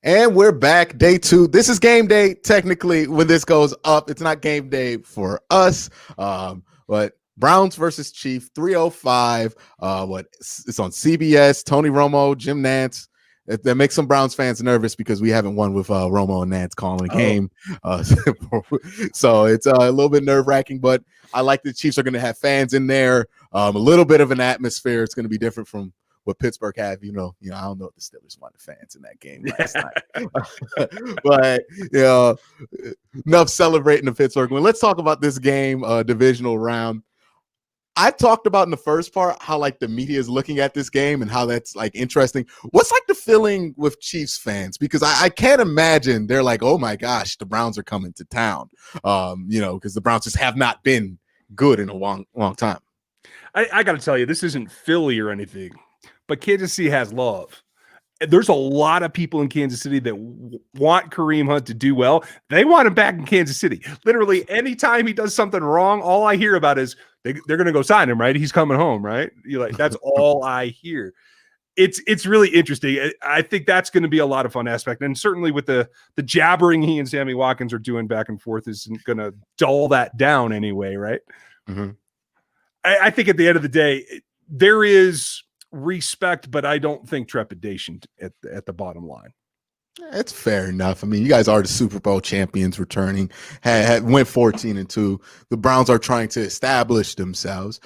And we're back, day 2. This is game day. Technically, when this goes up, it's not game day for us. But Browns versus Chief, 305. It's on CBS. Tony Romo, Jim Nantz. That makes some Browns fans nervous because we haven't won with Romo and Nantz calling a game. So it's a little bit nerve-wracking, but I like the Chiefs are going to have fans in there. A little bit of an atmosphere. It's going to be different from what Pittsburgh have, I don't know if the Steelers wanted fans in that game last night. But enough celebrating the Pittsburgh win. Let's talk about this game, divisional round. I talked about in the first part how like the media is looking at this game and how that's like interesting. What's like the feeling with Chiefs fans? Because I can't imagine they're like, oh my gosh, the Browns are coming to town. Because the Browns just have not been good in a long time. I got to tell you, this isn't Philly or anything, but Kansas City has love. There's a lot of people in Kansas City that want Kareem Hunt to do well. They want him back in Kansas City. Literally, anytime he does something wrong, all I hear about is they're going to go sign him, right? He's coming home, right? That's all I hear. It's really interesting. I think that's going to be a lot of fun aspect. And certainly with the jabbering he and Sammy Watkins are doing back and forth isn't going to dull that down anyway, right? Mm-hmm. I think at the end of the day, there is respect, but I don't think trepidation at the bottom line. It's fair enough. I mean, you guys are the Super Bowl champions returning, went 14-2. The Browns are trying to establish themselves.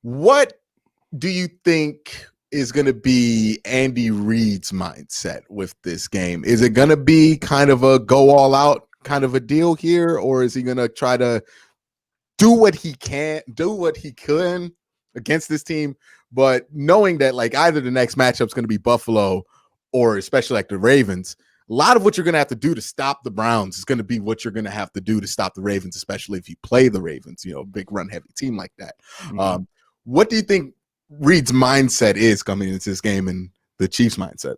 What do you think is going to be Andy Reid's mindset with this game? Is it going to be kind of a go all out kind of a deal here, or is he going to try to do what he can against this team, but knowing that like either the next matchup is going to be Buffalo or especially like the Ravens, a lot of what you're going to have to do to stop the Browns is going to be what you're going to have to do to stop the Ravens, especially if you play the Ravens, big run heavy team like that. Mm-hmm. What do you think Reid's mindset is coming into this game and the Chiefs' mindset?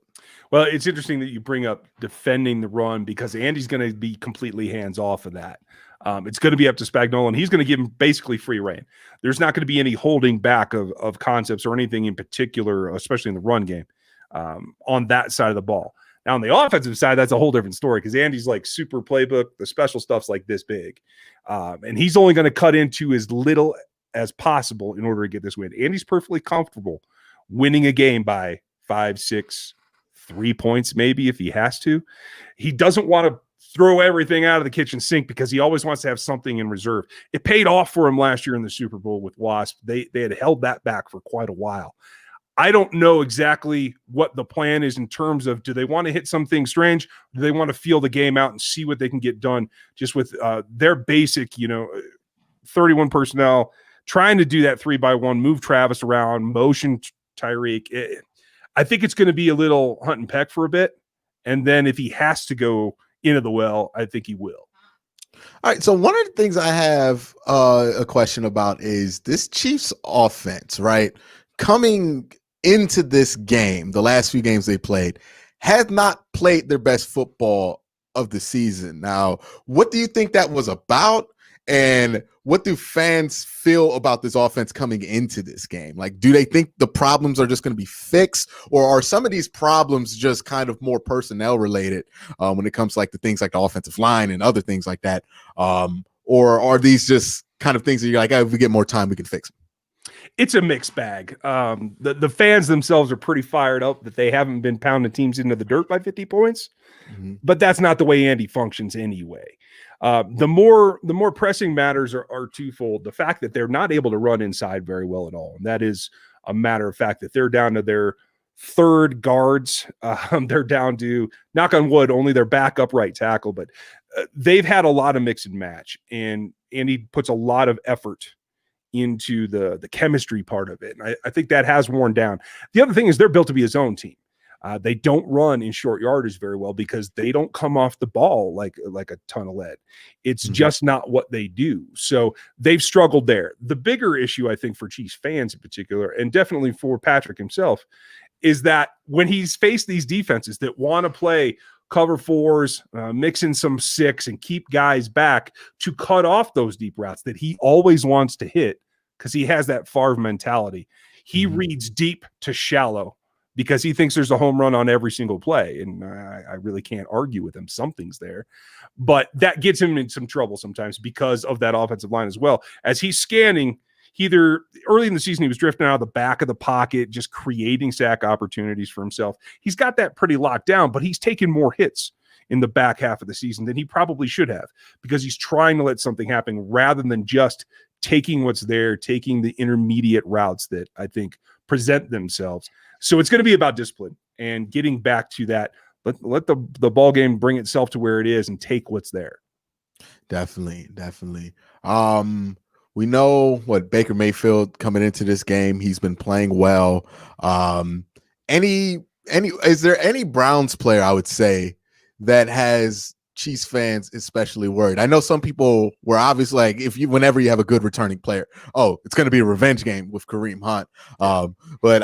Well, it's interesting that you bring up defending the run because Andy's going to be completely hands off of that. It's going to be up to Spagnuolo, and he's going to give him basically free reign. There's not going to be any holding back of concepts or anything in particular, especially in the run game, on that side of the ball. Now, on the offensive side, that's a whole different story because Andy's like super playbook. The special stuff's like this big. And he's only going to cut into as little as possible in order to get this win. Andy's perfectly comfortable winning a game by 5, 6, 3 points, maybe if he has to. He doesn't want to throw everything out of the kitchen sink because he always wants to have something in reserve. It paid off for him last year in the Super Bowl with Wasp. They had held that back for quite a while. I don't know exactly what the plan is in terms of, do they want to hit something strange? Do they want to feel the game out and see what they can get done just with their basic, 31 personnel, trying to do that 3-by-1, move Travis around, motion Tyreek. I think it's going to be a little hunt and peck for a bit. And then if he has to go into the well, I think he will. All right. So one of the things I have a question about is this Chiefs offense, right? Coming into this game, the last few games they played, has not played their best football of the season. Now, what do you think that was about? And what do fans feel about this offense coming into this game? Like, do they think the problems are just going to be fixed, or are some of these problems just kind of more personnel related when it comes to like the things like the offensive line and other things like that? Or are these just kind of things that you're like, if we get more time, we can fix them? It's a mixed bag. The fans themselves are pretty fired up that they haven't been pounding teams into the dirt by 50 points, but that's not the way Andy functions anyway. The more pressing matters are twofold. The fact that they're not able to run inside very well at all. And that is a matter of fact that they're down to their third guards. They're down to, knock on wood, only their backup right tackle, but they've had a lot of mix and match, and Andy puts a lot of effort into the chemistry part of it. And I think that has worn down. The other thing is they're built to be a zone team. They don't run in short yardage very well because they don't come off the ball like a ton of lead. It's just not what they do. So they've struggled there. The bigger issue, I think, for Chiefs fans in particular, and definitely for Patrick himself, is that when he's faced these defenses that want to play cover fours, mix in some 6 and keep guys back to cut off those deep routes that he always wants to hit because he has that Favre mentality. He reads deep to shallow because he thinks there's a home run on every single play. And I really can't argue with him. Something's there. But that gets him in some trouble sometimes because of that offensive line as well. As he's scanning, either early in the season, he was drifting out of the back of the pocket, just creating sack opportunities for himself. He's got that pretty locked down, but he's taken more hits in the back half of the season than he probably should have, because he's trying to let something happen rather than just taking what's there, taking the intermediate routes that I think present themselves. So it's going to be about discipline and getting back to that. Let the ball game bring itself to where it is and take what's there. Definitely. We know what Baker Mayfield coming into this game. He's been playing well. Is there any Browns player, I would say, that has Chiefs fans especially worried? I know some people were obviously like, whenever you have a good returning player, it's going to be a revenge game with Kareem Hunt. But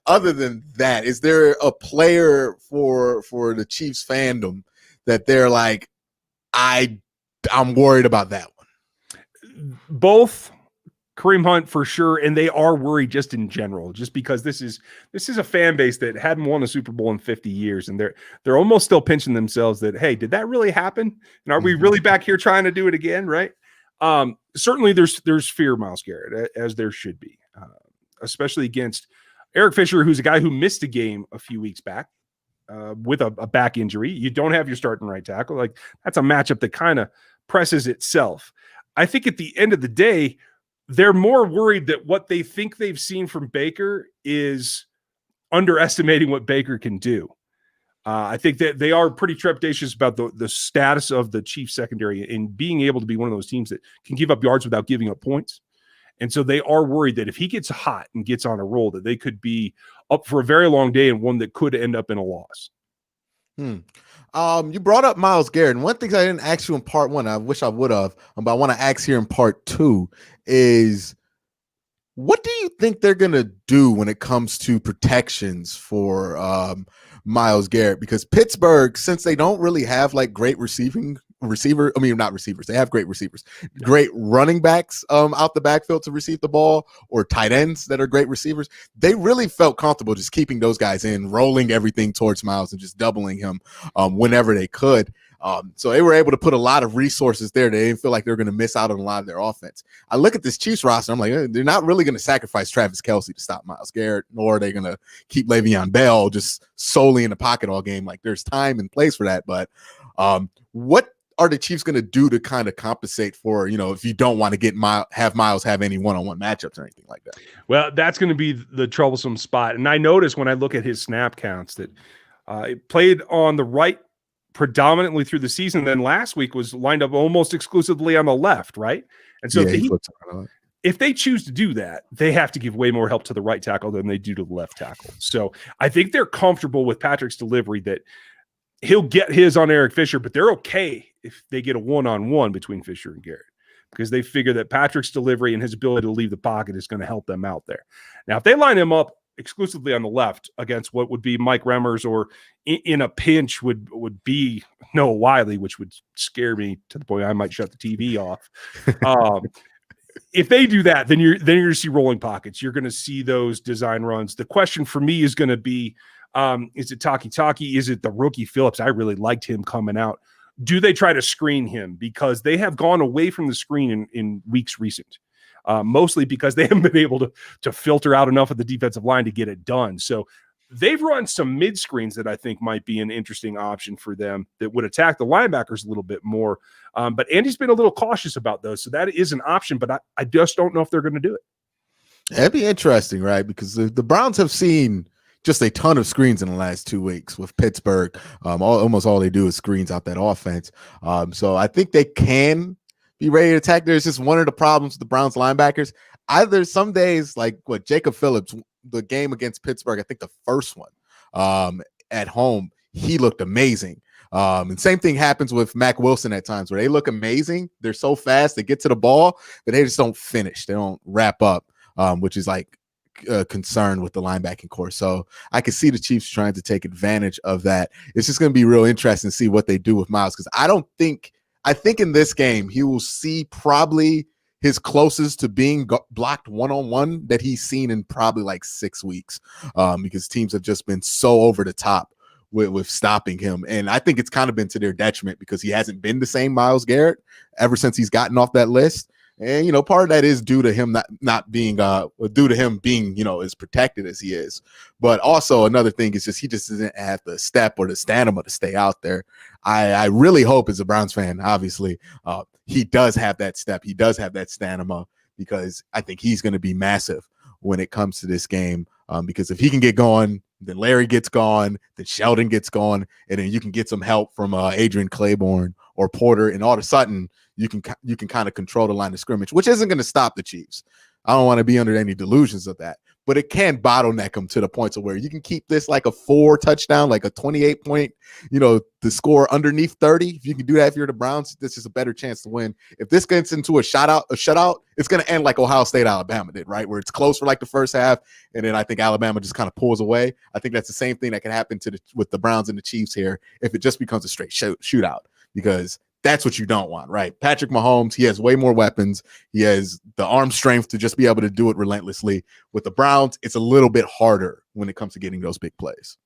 other than that, is there a player for the Chiefs fandom that they're like, I'm worried about that one? Both Kareem Hunt for sure, and they are worried just in general, just because this is a fan base that hadn't won a Super Bowl in 50 years, and they're almost still pinching themselves that, hey, did that really happen? And are we really back here trying to do it again? Right? Certainly, there's fear, Myles Garrett, as there should be, especially against Eric Fisher, who's a guy who missed a game a few weeks back with a back injury. You don't have your starting right tackle. Like, that's a matchup that kind of presses itself. I think at the end of the day, they're more worried that what they think they've seen from Baker is underestimating what Baker can do. I think that they are pretty trepidatious about the status of the Chiefs secondary and being able to be one of those teams that can give up yards without giving up points. And so they are worried that if he gets hot and gets on a roll, that they could be up for a very long day and one that could end up in a loss. You brought up Myles Garrett, and one thing I didn't ask you in part one, I wish I would have, but I want to ask here in part two is, what do you think they're going to do when it comes to protections for Myles Garrett? Because Pittsburgh, since they don't really have like great not receivers. They have great receivers, great running backs out the backfield to receive the ball, or tight ends that are great receivers. They really felt comfortable just keeping those guys in, rolling everything towards Myles and just doubling him whenever they could. So they were able to put a lot of resources there. They didn't feel like they're going to miss out on a lot of their offense. I look at this Chiefs roster, I'm like, they're not really going to sacrifice Travis Kelce to stop Myles Garrett, nor are they going to keep Le'Veon Bell just solely in the pocket all game. Like, there's time and place for that. But what are the Chiefs going to do to kind of compensate for, if you don't want to have Myles have any one-on-one matchups or anything like that? Well, that's going to be the troublesome spot. And I noticed when I look at his snap counts that he played on the right predominantly through the season. Then last week was lined up almost exclusively on the left, right? And so if they choose to do that, they have to give way more help to the right tackle than they do to the left tackle. So I think they're comfortable with Patrick's delivery, that he'll get his on Eric Fisher, but they're okay if they get a one-on-one between Fisher and Garrett, because they figure that Patrick's delivery and his ability to leave the pocket is going to help them out there. Now, if they line him up exclusively on the left against what would be Mike Remmers, or in a pinch would be Noah Wiley, which would scare me to the point I might shut the TV off. If they do that, then you're going to see rolling pockets. You're going to see those design runs. The question for me is going to be, is it Taki? Is it the rookie Phillips? I really liked him coming out. Do they try to screen him? Because they have gone away from the screen in weeks recent, mostly because they haven't been able to filter out enough of the defensive line to get it done. So they've run some mid screens that I think might be an interesting option for them that would attack the linebackers a little bit more. But Andy's been a little cautious about those. So that is an option, but I just don't know if they're going to do it. That'd be interesting, right? Because the Browns have seen just a ton of screens in the last 2 weeks with Pittsburgh. Almost all they do is screens out that offense. So I think they can be ready to attack. There's just one of the problems with the Browns linebackers. Either some days, like Jacob Phillips, the game against Pittsburgh, I think the first one at home, he looked amazing. And same thing happens with Mac Wilson at times, where they look amazing. They're so fast, they get to the ball, but they just don't finish. They don't wrap up, which is like concern with the linebacking core. So I can see the Chiefs trying to take advantage of that. It's just going to be real interesting to see what they do with Myles, because I think in this game he will see probably his closest to being blocked one-on-one that he's seen in probably like 6 weeks, because teams have just been so over the top with stopping him. And I think it's kind of been to their detriment because he hasn't been the same Myles Garrett ever since he's gotten off that list. And, part of that is due to him not being, due to him being, as protected as he is. But also another thing is just he just doesn't have the step or the stamina to stay out there. I really hope, as a Browns fan, obviously, he does have that step. He does have that stamina, because I think he's going to be massive when it comes to this game. Because if he can get going, then Larry gets gone, then Sheldon gets gone, and then you can get some help from Adrian Claiborne or Porter, and all of a sudden you can kind of control the line of scrimmage, which isn't going to stop the Chiefs. I don't want to be under any delusions of that, but it can bottleneck them to the point of where you can keep this like a 4 touchdown, like a 28 point, the score underneath 30. If you can do that, if you're the Browns, this is a better chance to win. If this gets into a shutout, it's going to end like Ohio State, Alabama did, right? Where it's close for like the first half, and then I think Alabama just kind of pulls away. I think that's the same thing that can happen with the Browns and the Chiefs here if it just becomes a straight shootout, because that's what you don't want, right? Patrick Mahomes, he has way more weapons. He has the arm strength to just be able to do it relentlessly. With the Browns, it's a little bit harder when it comes to getting those big plays.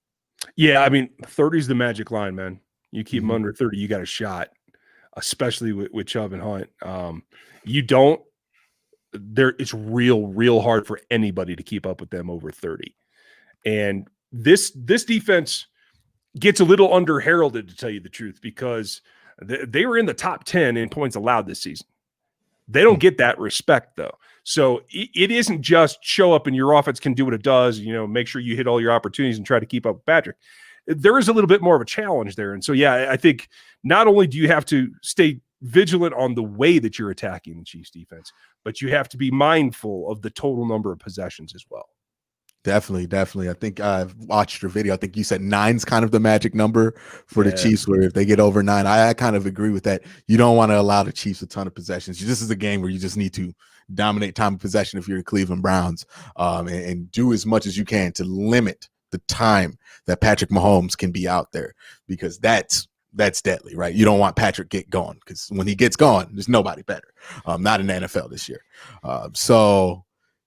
Yeah, I mean, 30 is the magic line, man. You keep them under 30, you got a shot, especially with Chubb and Hunt. You don't there. It's real hard for anybody to keep up with them over 30. And this defense gets a little under-heralded, to tell you the truth, because they were in the top 10 in points allowed this season. They don't get that respect, though. So it isn't just show up and your offense can do what it does, make sure you hit all your opportunities and try to keep up with Patrick. There is a little bit more of a challenge there. And so, yeah, I think not only do you have to stay vigilant on the way that you're attacking the Chiefs defense, but you have to be mindful of the total number of possessions as well. Definitely. I think I've watched your video. I think you said 9's kind of the magic number for the Chiefs, where if they get over 9, I kind of agree with that. You don't want to allow the Chiefs a ton of possessions. This is a game where you just need to dominate time of possession if you're the Cleveland Browns, and do as much as you can to limit the time that Patrick Mahomes can be out there, because that's deadly, right? You don't want Patrick get gone, because when he gets gone, there's nobody better. Not in the NFL this year. So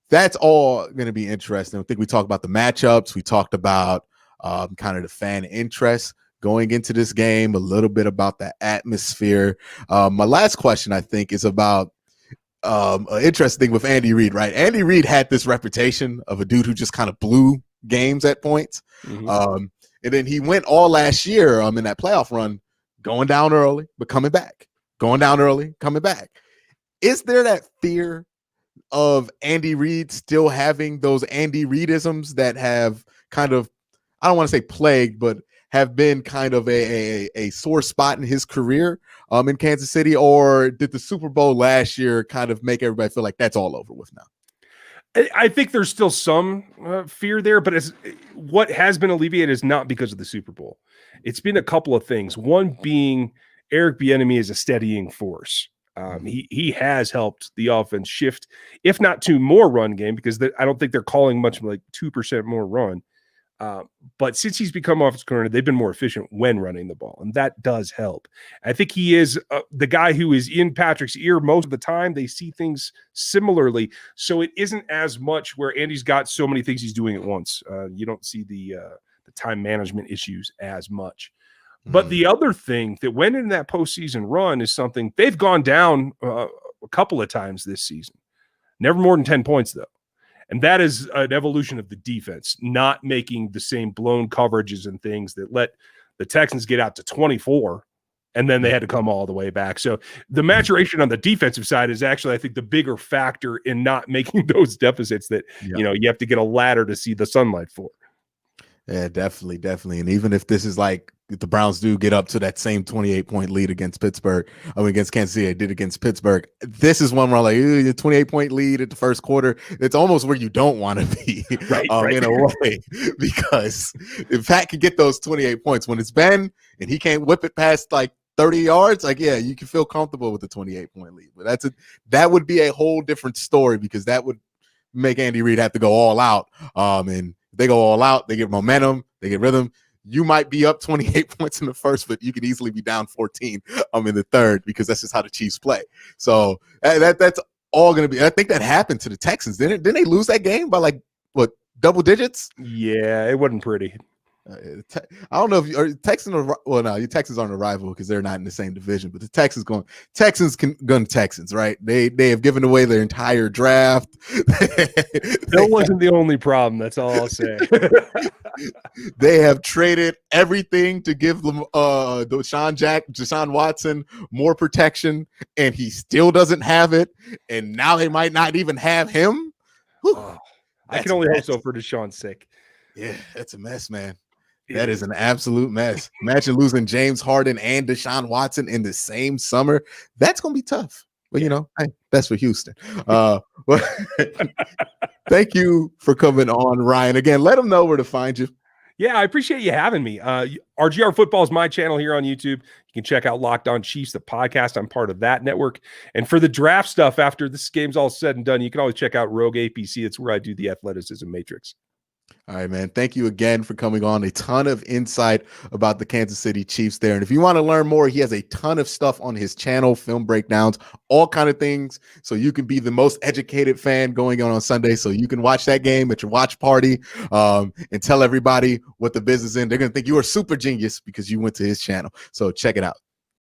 that's all going to be interesting. I think we talked about the matchups. We talked about kind of the fan interest going into this game, a little bit about the atmosphere. My last question, I think, is about an interesting thing with Andy Reid, right? Andy Reid had this reputation of a dude who just kind of blew games at points. And then he went all last year in that playoff run, going down early, but coming back, going down early, coming back. Is there that fear of Andy Reid still having those Andy Reidisms that have kind of, I don't want to say plagued, but have been kind of a sore spot in his career in Kansas City? Or did the Super Bowl last year kind of make everybody feel like that's all over with now? I think there's still some fear there, but what has been alleviated is not because of the Super Bowl. It's been a couple of things. One being Eric Bieniemy is a steadying force. He has helped the offense shift, if not to more run game, because I don't think they're calling much like 2% more run. But since he's become offensive coordinator, they've been more efficient when running the ball, and that does help. I think he is the guy who is in Patrick's ear most of the time. They see things similarly, so it isn't as much where Andy's got so many things he's doing at once. You don't see the time management issues as much. But the other thing that went in that postseason run is something they've gone down a couple of times this season. Never more than 10 points, though. And that is an evolution of the defense, not making the same blown coverages and things that let the Texans get out to 24, and then they had to come all the way back. So the maturation on the defensive side is actually, I think, the bigger factor in not making those deficits that, you have to get a ladder to see the sunlight for. Yeah, definitely. And even if this is like, if the Browns do get up to that same 28-point lead against Pittsburgh, against Kansas City, they did against Pittsburgh. This is one where I'm like, a 28-point lead at the first quarter. It's almost where you don't want to be, right. In a way, because if Pat can get those 28 points when it's Ben and he can't whip it past like 30 yards, you can feel comfortable with the 28-point lead. But that would be a whole different story, because that would make Andy Reid have to go all out. And if they go all out, they get momentum, they get rhythm. You might be up 28 points in the first, but you could easily be down 14 in the third, because that's just how the Chiefs play. So that's all going to be. I think that happened to the Texans. Didn't they lose that game by like what, double digits? Yeah, it wasn't pretty. I don't know if you Texans are, well, no, your Texans aren't a rival because they're not in the same division, but the Texans gun Texans, right? They have given away their entire draft. That wasn't the only problem. That's all I'll say. They have traded everything to give them Deshaun Watson more protection, and he still doesn't have it. And now they might not even have him. I can only hope so for Deshaun's sake. Yeah, that's a mess, man. That is an absolute mess. Imagine losing James Harden and Deshaun Watson in the same summer. That's going to be tough. But, hey, that's for Houston. Thank you for coming on, Ryan. Again, let them know where to find you. Yeah, I appreciate you having me. RGR Football is my channel here on YouTube. You can check out Locked On Chiefs, the podcast. I'm part of that network. And for the draft stuff, after this game's all said and done, you can always check out Rogue APC. It's where I do the athleticism matrix. All right, man. Thank you again for coming on. A ton of insight about the Kansas City Chiefs there. And if you want to learn more, he has a ton of stuff on his channel, film breakdowns, all kind of things. So you can be the most educated fan going on Sunday. So you can watch that game at your watch party and tell everybody what the business is. They're going to think you are super genius because you went to his channel. So check it out.